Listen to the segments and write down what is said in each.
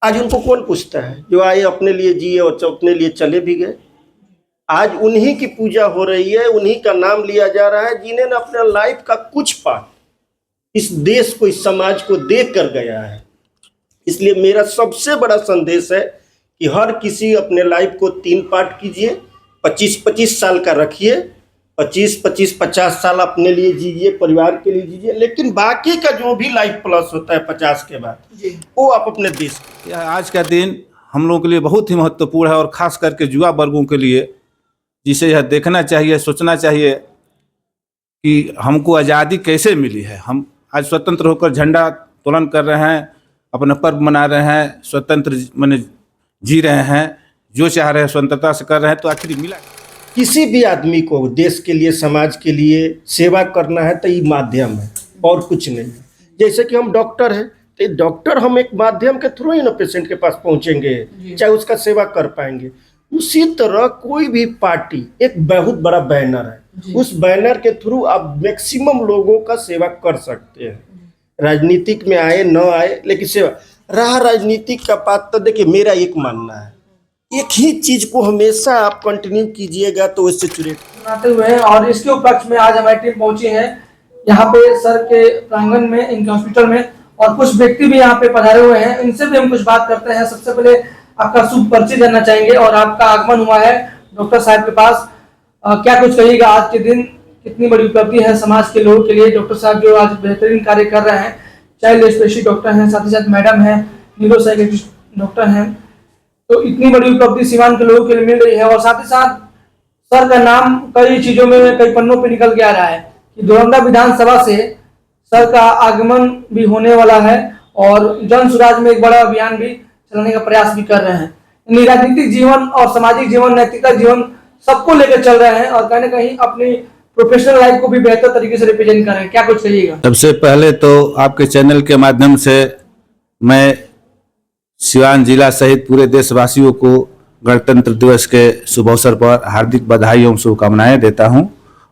आज उनको कौन पूछता है? जो आए अपने लिए जिए और अपने लिए चले भी गए। आज उन्हीं की पूजा हो रही है, उन्हीं का नाम लिया जा रहा है जिन्होंने अपने लाइफ का कुछ पार्ट इस देश को, इस समाज को दे कर गया है। इसलिए मेरा सबसे बड़ा संदेश है कि हर किसी अपने लाइफ को 3 पार्ट कीजिए, 25-25 साल का रखिए, 25-25-50 साल अपने लिए जीजिए, परिवार के लिए जीजिए, लेकिन बाकी का जो भी लाइफ प्लस होता है 50 के बाद वो आप अपने देश। आज का दिन हम लोगों के लिए बहुत ही महत्वपूर्ण है और ख़ास करके युवा वर्गों के लिए, जिसे यह देखना चाहिए, सोचना चाहिए कि हमको आज़ादी कैसे मिली है। हम आज स्वतंत्र होकर झंडा तोलन कर रहे हैं, अपना पर्व मना रहे हैं, स्वतंत्र माने जी रहे हैं, जो चाह रहे हैं स्वतंत्रता से कर रहे हैं, तो आखिर मिला। किसी भी आदमी को देश के लिए, समाज के लिए सेवा करना है तो ये माध्यम है और कुछ नहीं है। जैसे कि हम डॉक्टर हैं तो डॉक्टर हम एक माध्यम के थ्रू ही ना पेशेंट के पास पहुंचेंगे, चाहे उसका सेवा कर पाएंगे। उसी तरह कोई भी पार्टी एक बहुत बड़ा बैनर है, उस बैनर के थ्रू आप मैक्सिमम लोगों का सेवा कर सकते हैं। राजनीतिक में आए न आए, लेकिन सेवा रहा राजनीतिक का बात तो देखिए, मेरा एक मानना है एक ही चीज को हमेशा आप कंटिन्यू कीजिएगा तो इससे चुरे बनाते हुए हैं। और इसके उपलक्ष्य में आज हमारी टीम पहुंची है यहाँ पे सर के प्रांगण में, इनके हॉस्पिटल में, और कुछ व्यक्ति भी यहाँ पे पधारे हुए हैं। इनसे भी हम कुछ बात करते हैं। सबसे पहले आपका शुभ परिचय जानना चाहेंगे और आपका आगमन हुआ है डॉक्टर साहब के पास, क्या कुछ कहिएगा आज के दिन? कितनी बड़ी उपलब्धि है समाज के लोगों के लिए डॉक्टर साहब जो आज बेहतरीन कार्य कर रहे हैं। चाइल्ड स्पेशलिस्ट डॉक्टर हैं, साथ ही साथ मैडम है, न्यूरो साइकियाट्रिस्ट डॉक्टर हैं। तो इतनी बड़ी उपलब्धि सीवान के लोगों के लिए मिल रही है। और साथ ही साथ सर का नाम कई चीजों में, कई पन्नों पे निकल के आ रहा है कि धुरंधा विधानसभा से सर का आगमन भी होने वाला है और जन सुराज में एक बड़ा अभियान भी चलाने का प्रयास भी कर रहे हैं। राजनीतिक जीवन और सामाजिक जीवन, नैतिकता जीवन सबको लेकर चल रहे हैं और कहीं ना कहीं अपनी प्रोफेशनल लाइफ को भी बेहतर तरीके से रिप्रेजेंट कर रहे हैं। क्या कुछ कहिएगा? सबसे पहले तो आपके चैनल के माध्यम से मैं सिवान जिला सहित पूरे देशवासियों को गणतंत्र दिवस के शुभ अवसर पर हार्दिक बधाई एवं शुभकामनाएं देता हूं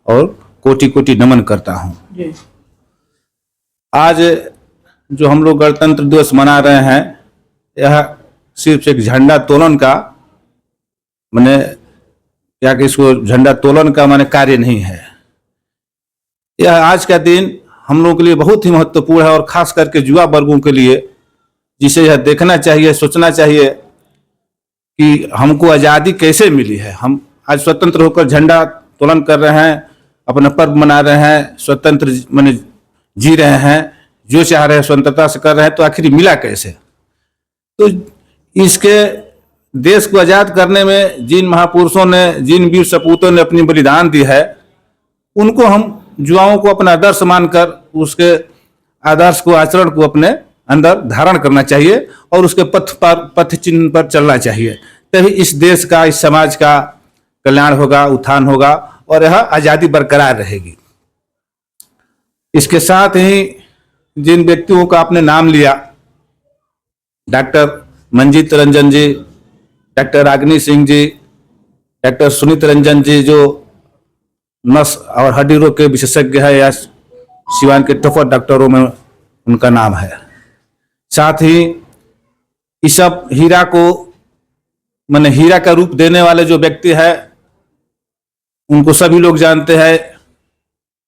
और कोटि कोटि नमन करता हूं। आज जो हम लोग गणतंत्र दिवस मना रहे हैं, यह सिर्फ एक झंडा तोलन का माने, या कि इसको झंडा तोलन का माने कार्य नहीं है। यह आज का दिन हम लोगों के लिए बहुत ही महत्वपूर्ण है और खास करके युवा वर्गों के लिए, जिसे यह देखना चाहिए, सोचना चाहिए कि हमको आज़ादी कैसे मिली है। हम आज स्वतंत्र होकर झंडा तोलन कर रहे हैं, अपना पर्व मना रहे हैं, स्वतंत्र माने जी रहे हैं, जो चाह रहे हैं स्वतंत्रता से कर रहे हैं, तो आखिर मिला कैसे? तो इसके देश को आज़ाद करने में जिन महापुरुषों ने, जिन वीर सपूतों ने अपनी बलिदान दी है, उनको हम युवाओं को अपना आदर्श मानकर उसके आदर्श को, आचरण को अपने अंदर धारण करना चाहिए और उसके पथ चिन्ह पर चलना चाहिए। तभी इस देश का, इस समाज का कल्याण होगा, उत्थान होगा और यह आज़ादी बरकरार रहेगी। इसके साथ ही जिन व्यक्तियों का आपने नाम लिया, डॉक्टर मंजीत रंजन जी, डॉक्टर रागिनी सिंह जी, डॉक्टर सुनीत रंजन जी, जो नस और हड्डी रोग के विशेषज्ञ है या सिवान के टॉपर डॉक्टरों में उनका नाम है। साथ ही इस सब हीरा को माने हीरा का रूप देने वाले जो व्यक्ति है, उनको सभी लोग जानते हैं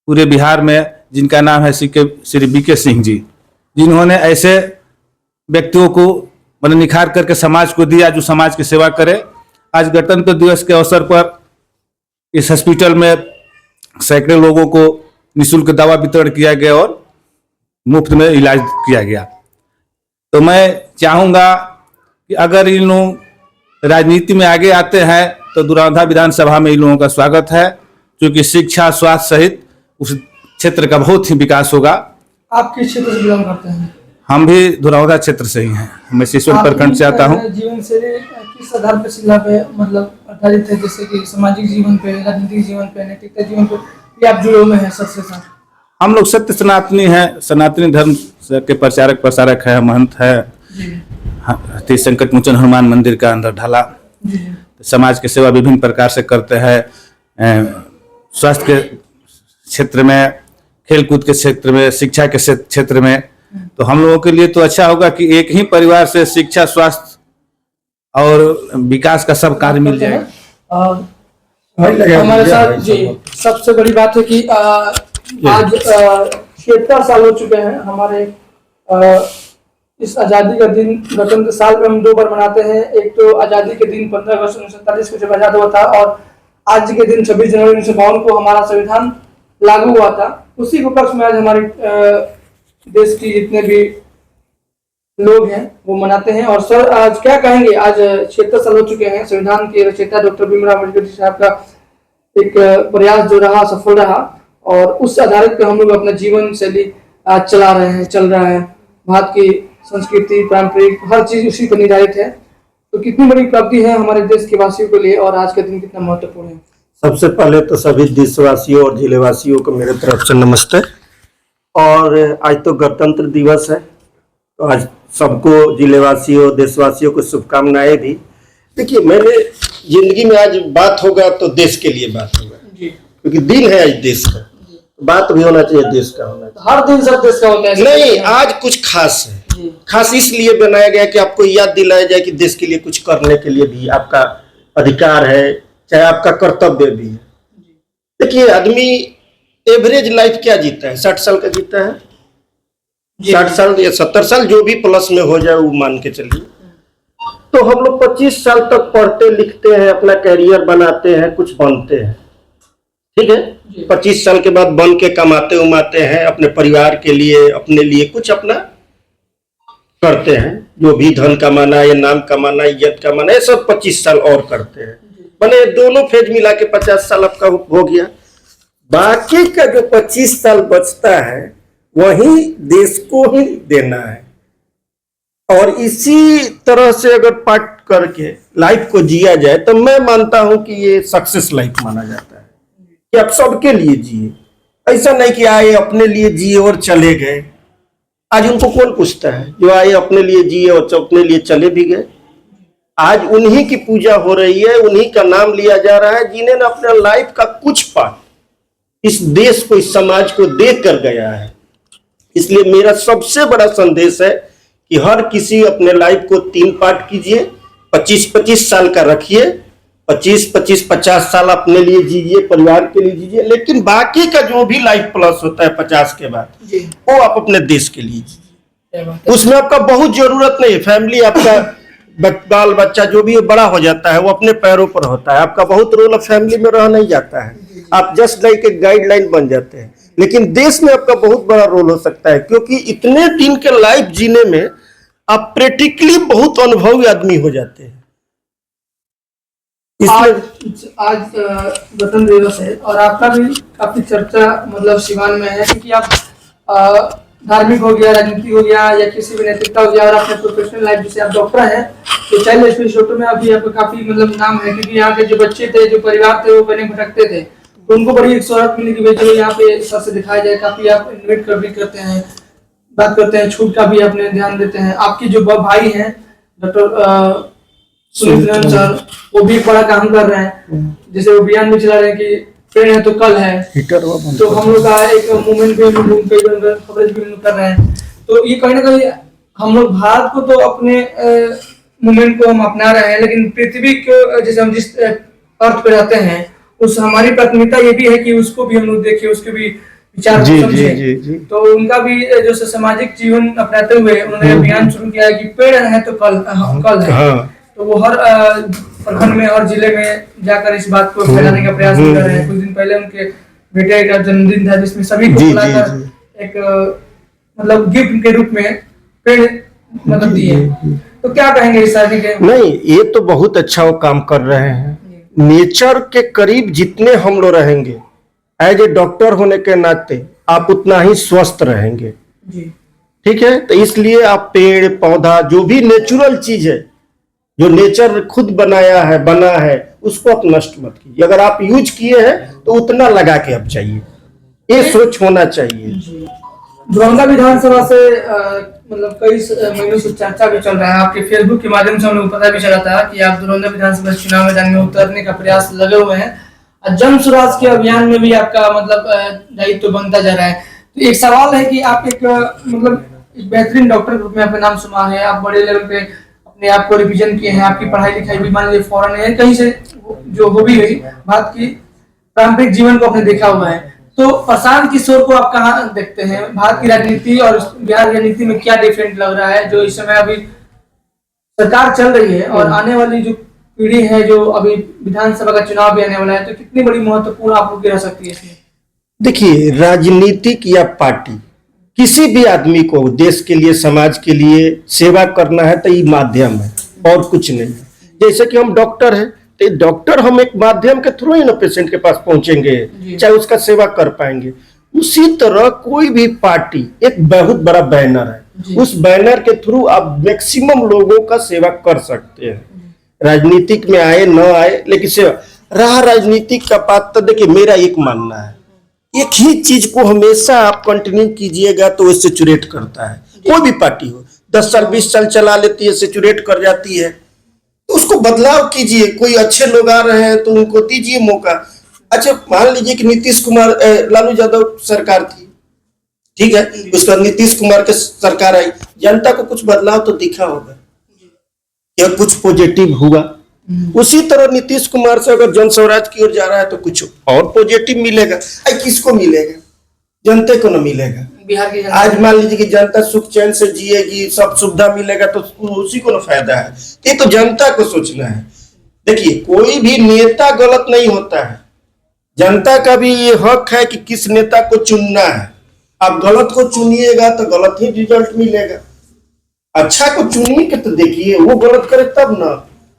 पूरे बिहार में, जिनका नाम है श्री बीके सिंह जी, जिन्होंने ऐसे व्यक्तियों को मैंने निखार करके समाज को दिया जो समाज की सेवा करे। आज गणतंत्र दिवस के अवसर पर इस हॉस्पिटल में सैकड़ों लोगों को निःशुल्क दवा वितरण किया गया और मुफ्त में इलाज किया गया। तो मैं चाहूँगा कि अगर इन लोग राजनीति में आगे आते हैं तो धुरंधा विधानसभा में इन लोगों का स्वागत है, क्योंकि शिक्षा, स्वास्थ्य सहित उस क्षेत्र का बहुत ही विकास होगा। आप किस क्षेत्र से बिलोंग करते हैं? हम भी धुरंधा क्षेत्र से ही हैं। मैं सिसवन प्रखंड से आता हूँ। जीवन शैली किस आधार पर शिला पे मतलब आधारित है, जैसे कि सामाजिक जीवन पे, राजनीतिक जीवन पे, नैतिकता जीवन पे, या आप जुड़े हुए हैं सबसे साथ? हम लोग सत्य सनातनी हैं, सनातनी धर्म के प्रचारक प्रसारक है, महंत है, संकट मोचन हनुमान मंदिर का अंदर ढाला। समाज की सेवा विभिन्न प्रकार से करते हैं, स्वास्थ्य के क्षेत्र में, खेलकूद के क्षेत्र में, शिक्षा के क्षेत्र में, तो हम लोगों के लिए तो अच्छा होगा कि एक ही परिवार से शिक्षा, स्वास्थ्य और विकास का सब कार्य मिल जाएगा। और हमारे साथ जी सबसे बड़ी बात है कि आज 76 साल हो चुके हैं हमारे इस आज़ादी का दिन। गणतंत्र साल में हम 2 बार मनाते हैं। एक तो आज़ादी के दिन 15 अगस्त 1947 को जब आज़ाद हुआ था, और आज के दिन 26 जनवरी 1952 को हमारा संविधान लागू हुआ था। उसी के उपलक्ष्य में आज हमारे देश की जितने भी लोग हैं वो मनाते हैं। और सर आज क्या कहेंगे, आज 76 साल हो चुके हैं, संविधान के रचयिता डॉक्टर भीमराव अम्बेडकर साहब का एक प्रयास जो रहा सफल रहा, और उस आधारित पे हम लोग अपना जीवन शैली आज चला रहे हैं, चल रहा है। भारत की संस्कृति, पारंपरिक हर चीज उसी पर निर्धारित है। तो कितनी बड़ी उपलब्धि है हमारे देश के वासियों के लिए, और आज का दिन कितना महत्वपूर्ण है। सबसे पहले तो सभी देशवासियों और जिलेवासियों को मेरे तरफ से नमस्ते। और आज तो गणतंत्र दिवस है, तो आज सबको जिलेवासियों, देशवासियों को शुभकामनाएं भी। देखिए, मैंने जिंदगी में आज बात होगा तो देश के लिए बात होगा, क्योंकि दिन है आज देश का, बात भी होना चाहिए देश का होना चाहिए। हर दिन सब देश का होता है नहीं, आज कुछ खास है। खास इसलिए बनाया गया कि आपको याद दिलाया जाए कि देश के लिए कुछ करने के लिए भी आपका अधिकार है, चाहे आपका कर्तव्य भी है। देखिए, आदमी एवरेज लाइफ क्या जीता है, 60 साल का जीता है, 60 साल या 70 साल, जो भी प्लस में हो जाए वो मान के चलिए। तो हम लोग 25 साल तक पढ़ते लिखते हैं, अपना कैरियर बनाते हैं, कुछ बनते हैं, ठीक है। 25 साल के बाद बन के कमाते उमाते हैं, अपने परिवार के लिए, अपने लिए कुछ अपना करते हैं, जो भी धन कमाना है, नाम कमाना, इज्जत कमाना, ये सब 25 साल और करते हैं। मैंने दोनों फेज मिला के 50 साल आपका हो गया। बाकी का जो 25 साल बचता है वही देश को ही देना है। और इसी तरह से अगर पार्ट करके लाइफ को जिया जाए तो मैं मानता हूं कि ये सक्सेस लाइफ माना जाता है, कि आप सबके लिए जिए। ऐसा नहीं कि आए अपने लिए जिए और चले गए। आज उनको कौन पूछता है, जो आए अपने लिए जिए और अपने लिए चले भी गए। आज उन्हीं की पूजा हो रही है, उन्हीं का नाम लिया जा रहा है, जिन्होंने अपने लाइफ का कुछ पार्ट इस देश को, इस समाज को दे कर गया है। इसलिए मेरा सबसे बड़ा संदेश है कि हर किसी अपने लाइफ को 3 पार्ट कीजिए, 25-25 साल का रखिए, 25-25-50 साल अपने लिए जीजिए, परिवार के लिए जीजिए, लेकिन बाकी का जो भी लाइफ प्लस होता है 50 के बाद वो आप अपने देश के लिए जीजिए। उसमें आपका बहुत जरूरत नहीं है, फैमिली आपका बाल बच्चा जो भी बड़ा हो जाता है वो अपने पैरों पर होता है। आपका बहुत रोल अब फैमिली में रह नहीं जाता है, आप जस्ट लाइक एक गाइडलाइन बन जाते हैं। लेकिन देश में आपका बहुत बड़ा रोल हो सकता है, क्योंकि इतने दिन के लाइफ जीने में आप प्रैक्टिकली बहुत अनुभवी आदमी हो जाते हैं। आज गणतंत्र दिवस है और आपका भी काफी चर्चा मतलब सिवान में है, क्योंकि आप धार्मिक हो गया, राजनीति हो गया, या किसी भी नेतृत्व हो गया, और अपने प्रोफेशनल लाइफ जैसे आप डॉक्टर हैं, तो चाइल्ड स्पेशलिस्ट में अभी आपका काफी मतलब नाम है, क्योंकि यहाँ के जो बच्चे थे, जो परिवार थे, वो पहले भटकते थे, तो उनको बड़ी एक शोहरत मिली कि भाई चलो यहाँ पे सर से दिखाया जाए। काफी आप इन्वाइट कर भी करते हैं, बात करते हैं, छूट का भी अपने ध्यान देते हैं। आपके जो भाई हैं डॉक्टर सुनील सर, वो भी बड़ा काम कर रहे हैं, जैसे वो अभियान भी चला रहे हैं कि पेड़ है तो कल है, तो हम लोग का एक मूवमेंट भी कवरेज भी कर रहे हैं। तो ये कहीं ना कहीं हम लोग भारत को तो अपने मूवमेंट को हम अपना रहे हैं, लेकिन पृथ्वी को जैसे हम जिस अर्थ पे रहते हैं, उस हमारी प्राथमिकता ये भी है कि उसको भी हम लोग देखें, उसके भी विचार समझें। तो उनका भी जो सामाजिक जीवन अपनाते हुए उन्होंने अभियान शुरू किया है कि पेड़ है तो कल है। तो वो हर प्रखंड में और जिले में जाकर इस बात को फैलाने का प्रयास कर रहे हैं। कुछ दिन पहले उनके बेटे का जन्मदिन था, जिसमें सभी को बुलाकर एक मतलब गिफ्ट के रूप में पेड़ मतलब दिए। तो क्या कहेंगे इस शादी के? नहीं, ये तो बहुत अच्छा वो काम कर रहे हैं। नेचर के करीब जितने हम लोग रहेंगे, एज ए डॉक्टर होने के नाते आप उतना ही स्वस्थ रहेंगे, ठीक है। तो इसलिए आप पेड़ पौधा जो भी नेचुरल चीज है, जो नेचर खुद बनाया है, बना है, उसको आप नष्ट मत कीजिए। अगर आप यूज किए हैं तो उतना लगा के आप चाहिए, ये सोच होना चाहिए। दरौंदा विधानसभा से मतलब कई महीनों से चर्चा भी चल रहा है, आपके फेसबुक के माध्यम से हम लोग पता भी चला था कि आप दरौंदा विधानसभा चुनाव मैदान में उतरने का प्रयास लगे हुए हैं। जन स्वराज के अभियान में भी आपका मतलब दायित्व बनता जा रहा है। तो एक सवाल है कि आप एक मतलब एक बेहतरीन डॉक्टर ग्रुप में अपना नाम सुना है, आप बड़े लेवल पे अपने आप को रिवीजन किए हैं, आपकी पढ़ाई लिखाई भी मान लीजिए फॉरेन है, कहीं से जो हो भी गई, भारत की पारंपरिक जीवन को आपने देखा हुआ है। तो प्रशांत किशोर को आप कहाँ देखते हैं? भारत की राजनीति और बिहार की राजनीति में क्या डिफरेंट लग रहा है जो इस समय अभी सरकार चल रही है, और आने वाली जो पीढ़ी है, जो अभी विधानसभा का चुनाव भी आने वाला है, तो कितनी बड़ी महत्वपूर्ण आप लोग की रह सकती है इसमें? देखिए, राजनीतिक या पार्टी किसी भी आदमी को देश के लिए, समाज के लिए सेवा करना है तो ये माध्यम है और कुछ नहीं है। जैसे कि हम डॉक्टर हैं तो डॉक्टर हम एक माध्यम के थ्रू ही ना पेशेंट के पास पहुंचेंगे, चाहे उसका सेवा कर पाएंगे। उसी तरह कोई भी पार्टी एक बहुत बड़ा बैनर है, उस बैनर के थ्रू आप मैक्सिमम लोगों का सेवा कर सकते हैं। राजनीतिक में आए न आए, लेकिन सेवा रहा राजनीतिक का बात तो देखिए, मेरा एक मानना है, एक ही चीज को हमेशा आप कंटिन्यू कीजिएगा तो वो सेचुरेट करता है। कोई भी पार्टी हो 10 साल 20 साल चला लेती है, सेचुरेट कर जाती है, तो उसको बदलाव कीजिए। कोई अच्छे लोग आ रहे हैं तो उनको दीजिए मौका। अच्छा, मान लीजिए कि नीतीश कुमार लालू यादव सरकार थी, ठीक है, उसका नीतीश कुमार के सरकार आई, जनता को कुछ बदलाव तो दिखा होगा या कुछ पॉजिटिव हुआ। उसी तरह नीतीश कुमार से अगर जन स्वराज की ओर जा रहा है तो कुछ और पॉजिटिव मिलेगा। किसको मिलेगा? जनता को न मिलेगा। बिहार की आज मान लीजिए कि जनता सुख चैन से जिएगी, सब सुविधा मिलेगा तो उसी को न फायदा है। ये तो जनता को सोचना है। देखिए, कोई भी नेता गलत नहीं होता है, जनता का भी ये हक है कि किस नेता को चुनना है। आप गलत को चुनिएगा तो गलत ही रिजल्ट मिलेगा। अच्छा को चुनिए के तो देखिए वो गलत करे तब ना।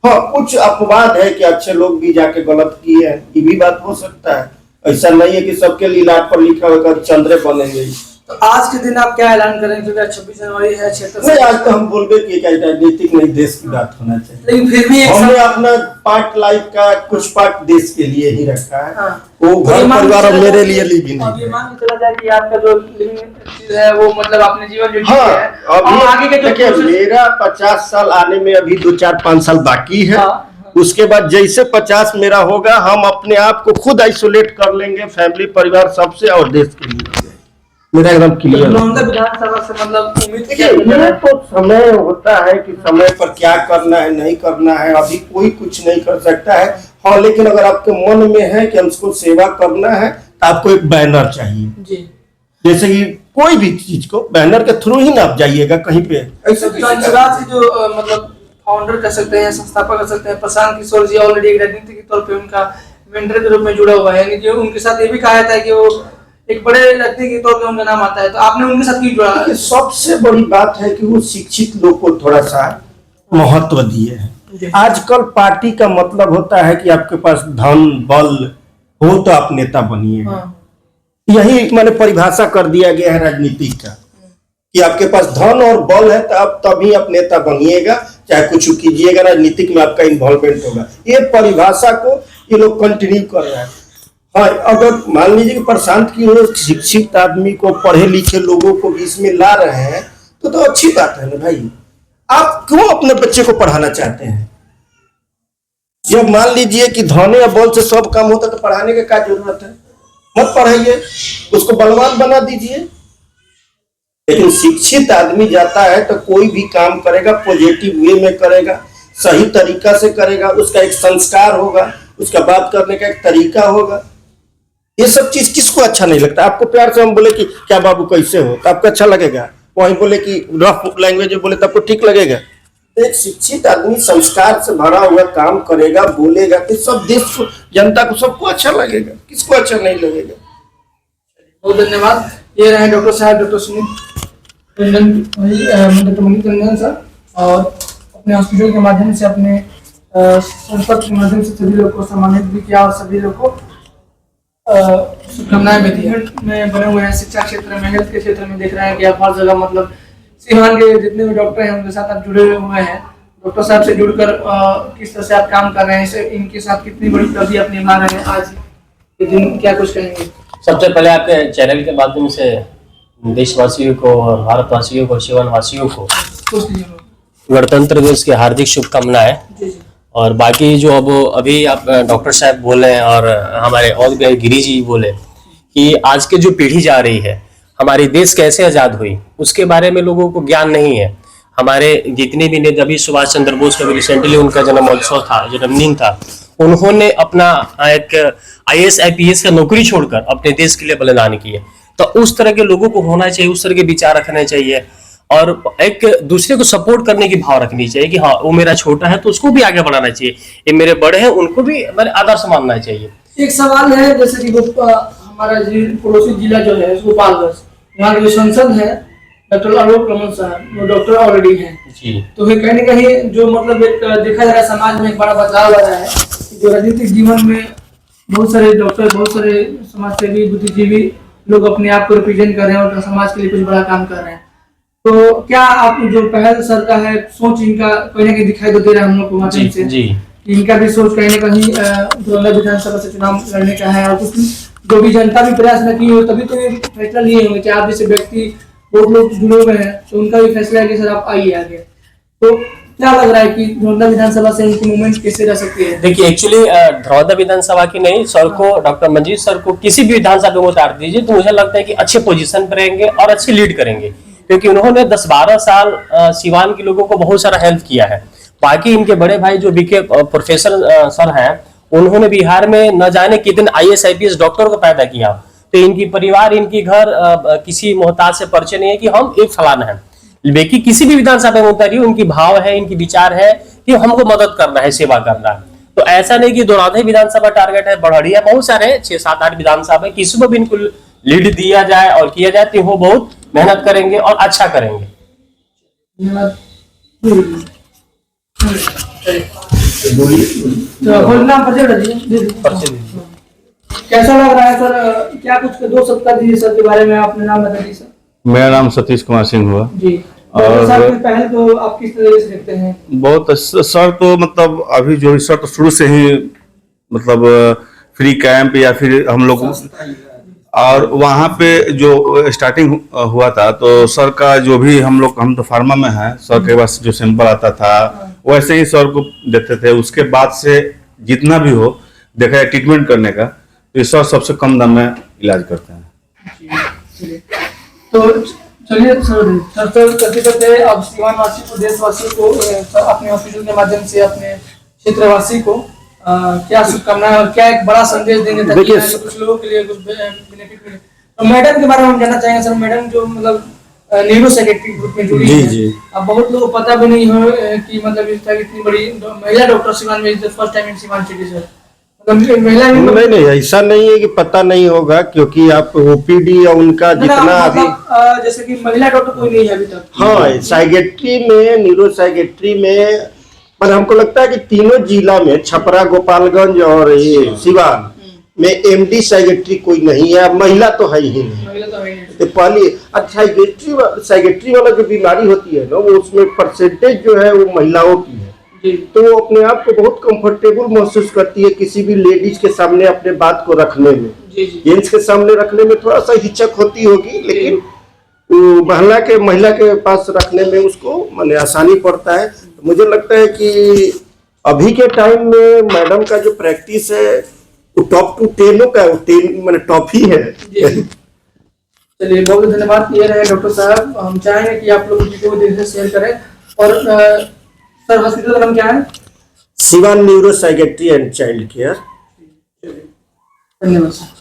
हाँ, कुछ अपवाद है कि अच्छे लोग भी जाके गलत किए हैं, ये भी बात हो सकता है। ऐसा नहीं है कि सबके लिए लाट पर लिखा होगा चंद्रे बनेंगे। तो आज के दिन आप क्या ऐलान करेंगे? क्योंकि 26 जनवरी है, नहीं, आज तो हम बोलबे कि राजनीतिक नहीं, देश की बात होना चाहिए। लेकिन फिर भी हमने अपना पार्ट लाइफ का कुछ पार्ट देश के लिए ही रखा है। हाँ। वो घर परिवार और मेरे लिए भी अब नहीं ये है। मान के चला जाए कि आपका जो लिविंग चीज है वो मतलब आपने जीवन जो हाँ, जिया है, और आगे के अभी जो देखिए, process- मेरा 50 साल आने में अभी 2-4-5 साल बाकी है। हाँ। उसके बाद जैसे 50 मेरा होगा, हम अपने आप को खुद आइसोलेट कर लेंगे, फैमिली परिवार सबसे, और देश के लिए। मेरा एकदम क्लियर है। नालंदा विधानसभा से मतलब उम्मीद देखिए, ये तो समय होता है कि समय पर क्या करना है नहीं करना है, अभी कोई कुछ नहीं कर सकता है। हाँ, लेकिन अगर आपके मन में है कि हमको सेवा करना है तो आपको एक बैनर चाहिए। जी, जैसे कि कोई भी चीज को बैनर के थ्रू ही ना आप जाइएगा कहीं पे। ऐसे तो अंशराज के जो मतलब फाउंडर कर सकते हैं, संस्थापक कर सकते हैं, प्रशांत किशोर जी ऑलरेडी एक राजनीति के तौर पे उनका मेंटर के रूप में जुड़ा हुआ है, यानी कि उनके साथ ये भी कहा जाता है कि वो एक बड़े व्यक्ति के तौर पे उनका नाम आता है। तो आपने उनके साथ क्यों जुड़ा? सबसे बड़ी बात है कि वो शिक्षित लोग को थोड़ा सा महत्व दिए हैं। आजकल पार्टी का मतलब होता है कि आपके पास धन बल हो तो आप नेता बनिए। यही मैंने परिभाषा कर दिया गया है राजनीति का, कि आपके पास धन और बल है तो आप तभी आप नेता बनिएगा, चाहे कुछ कीजिएगा, राजनीतिक में आपका इन्वॉल्वमेंट होगा। ये परिभाषा को ये लोग कंटिन्यू कर रहे हैं। हाँ, अगर मान लीजिए कि प्रशांत की ओर शिक्षित आदमी को, पढ़े लिखे लोगों को इसमें ला रहे हैं तो अच्छी बात है ना भाई। आप क्यों अपने बच्चे को पढ़ाना चाहते हैं? जब मान लीजिए कि धन या बल से सब काम होता तो पढ़ाने की क्या जरूरत है? मत पढ़ाइए, उसको बलवान बना दीजिए। लेकिन शिक्षित आदमी जाता है तो कोई भी काम करेगा, पॉजिटिव वे में करेगा, सही तरीका से करेगा, उसका एक संस्कार होगा, उसका बात करने का एक तरीका होगा। ये सब चीज किसको अच्छा नहीं लगता? आपको प्यार से हम बोले कि क्या बाबू कैसे हो तो आपको अच्छा लगेगा, वहीं बोले कि रफ लैंग्वेज में बोले तो आपको ठीक लगेगा। एक शिक्षित आदमी संस्कार से भरा हुआ काम करेगा, बोलेगा तो सब देश को, जनता को, सबको अच्छा लगेगा। किसको अच्छा नहीं लगेगा? बहुत धन्यवाद। ये रहे डॉक्टर साहब, डॉक्टर सुमित रंजन, डॉक्टर मोहित रंजन सर, और अपने हॉस्पिटल के माध्यम से, अपने संपर्क के माध्यम से सभी लोग को सम्मानित भी किया और सभी लोग को शुभकामनाएं भी दी। में बने हुए हैं शिक्षा क्षेत्र में, हेल्थ के क्षेत्र में, देख रहे हैं कि आप हर जगह मतलब सीमान के जितने भी डॉक्टर हैं उनके साथ आप जुड़े हुए हैं। डॉक्टर साहब से जुड़कर किस तरह से आप काम कर रहे हैं, इनके साथ कितनी बड़ी उपलब्धि आप निभा रहे हैं आज के दिन, क्या कुछ कहेंगे? सबसे पहले आपके चैनल के माध्यम से देशवासियों को और भारतवासियों को, शिवनवासियों को गणतंत्र दिवस की हार्दिक शुभकामनाएं। और बाकी जो अब अभी आप डॉक्टर साहब बोले और हमारे और गिरी जी बोले कि आज की जो पीढ़ी जा रही है हमारी देश कैसे आजाद हुई उसके बारे में लोगों को ज्ञान नहीं है। हमारे जितने भी नेता, अभी सुभाष चंद्र बोस का भी रिसेंटली उनका जन्मोत्सव था, जन्मदिन था, उन्होंने अपना एक IAS IPS का नौकरी छोड़कर अपने देश के लिए बलिदान किए। तो उस तरह के लोगों को होना चाहिए, उस तरह के विचार रखने चाहिए और एक दूसरे को सपोर्ट करने की भाव रखनी चाहिए कि हाँ वो मेरा छोटा है तो उसको भी आगे बढ़ाना चाहिए, ये मेरे बड़े हैं उनको भी मेरे आदर्श मानना चाहिए। एक सवाल है, जैसे कि हमारा पड़ोसी जिला जो है गोपालगंज, वहाँ के जो सांसद है डॉक्टर आलोक रमन साहब, वो डॉक्टर ऑलरेडी हैं जी। तो फिर कहीं ना कहीं जो मतलब एक देखा जा रहा है समाज में एक बड़ा बदलाव आ रहा है, जो राजनीतिक जीवन में बहुत सारे डॉक्टर, बहुत सारे समाज सेवी, बुद्धिजीवी लोग अपने आप को रिप्रेजेंट कर रहे हैं और समाज के लिए कुछ बड़ा काम कर रहे हैं। तो क्या आप जो पहल सर का है, सोच इनका कहीं ना कहीं दिखाई तो दे रहा है हम लोग को माध्यम से जी। इनका भी सोच कहीं ना कहीं दरौंदा विधानसभा से चुनाव लड़ने का है और कुछ जो भी जनता भी प्रयास न की हो तभी तो ये फैसला लिए होंगे कि आप जैसे व्यक्ति बहुत लोग जुड़े हुए हैं तो उनका भी फैसला है कि सर आप आइए आगे। तो क्या लग रहा है कि दरौंदा विधानसभा से इनकी मूवमेंट कैसे रह सकती है? देखिए एक्चुअली दरौंदा विधानसभा की नहीं, सर को, डॉक्टर मंजीत सर को किसी भी विधानसभा में उतार दीजिए तो मुझे लगता है कि अच्छे पोजीशन पर रहेंगे और अच्छी लीड करेंगे, क्योंकि उन्होंने 10-12 साल सिवान के लोगों को बहुत सारा हेल्प किया है। बाकी इनके बड़े भाई जो बीके प्रोफेसर सर हैं, उन्होंने बिहार में न जाने कितने IAS IPS डॉक्टर को पैदा किया। तो इनकी परिवार, इनकी घर किसी मोहताज से परिचय नहीं है कि हम एक फलाना है। लेकिन किसी भी विधानसभा में उतरिए, उनकी भाव है, इनकी विचार है कि हमको मदद करना है, सेवा करना है। तो ऐसा नहीं कि दौराधे विधानसभा टारगेट है, बढ़िया बहुत सारे 6-7-8 विधानसभा, किसी को भी इनको लीड दिया जाए और किया जाए तो वो बहुत मेहनत करेंगे और अच्छा करेंगे। कैसा लग रहा है सर? क्या कुछ 2 सप्ताह दीजिए सर के बारे में, अपने नाम बता दीजिए सर। मेरा नाम सतीश कुमार सिंह हुआ जी। और सर पहले तो आप किस तरह से देखते हैं? बहुत सर तो मतलब अभी जो सर तो शुरू से ही मतलब फ्री कैंप या फिर हम लोग, और वहाँ पे जो स्टार्टिंग हुआ था तो सर का जो भी हम तो फार्मा में हैं, सर के पास जो सैंपल आता था वैसे ही सर को देते थे। उसके बाद से जितना भी हो देखा है ट्रीटमेंट करने का, तो सर सबसे कम दाम में इलाज करते हैं। तो चलिए सर करते करते अब सीवान वासी को, देशवासी को, अपने हॉस्पिटल के माध्यम से अपने क्षेत्रवासी को क्या शुभकामनाएं और क्या एक बड़ा संदेश देंगे ताकि कुछ लोगों के लिए कुछ बेनिफिट मिले? तो मैडम के बारे में हम जानना चाहेंगे सर। मैडम जो मतलब न्यूरो सेक्रेटरी ग्रुप में जुड़ी है, अब बहुत लोगों को पता भी नहीं हो कि मतलब इस तरह इतनी बड़ी महिला डॉक्टर सीवान में, first time in Siwan city sir. महिला नहीं ऐसा नहीं है कि पता नहीं होगा, क्योंकि आप OPD या उनका जितना अभी जैसे कि महिला डॉक्टर कोई नहीं है अभी तक। हाँ, साइकेट्री में, न्यूरो साइकेट्री में, पर हमको लगता है कि तीनों जिला में, छपरा, गोपालगंज और ये सिवान में MD साइकेट्री कोई नहीं है। महिला तो है ही नहीं। महिला तो है ही नहीं। तो पहले अच्छा साइकेट्री वाला जो बीमारी होती है ना, वो उसमें परसेंटेज जो है वो महिलाओं की है, तो वो अपने आप को बहुत कंफर्टेबल महसूस करती है किसी भी लेडीज के सामने अपने बात को रखने में। जेंट्स के सामने रखने में थोड़ा सा हिचक होती होगी, लेकिन महिला के पास रखने में उसको माने आसानी पड़ता है। तो मुझे लगता है कि अभी के टाइम में मैडम का जो प्रैक्टिस है वो टॉप 10 का, 10 माने टॉप ही है। चलिए बहुत धन्यवाद। ये रहे डॉक्टर साहब, हम चाहेंगे कि आप लोग वीडियो देख से शेयर करें। और सर हॉस्पिटल का नाम क्या है? Siwan neuro psychiatry and child care. धन्यवाद सर।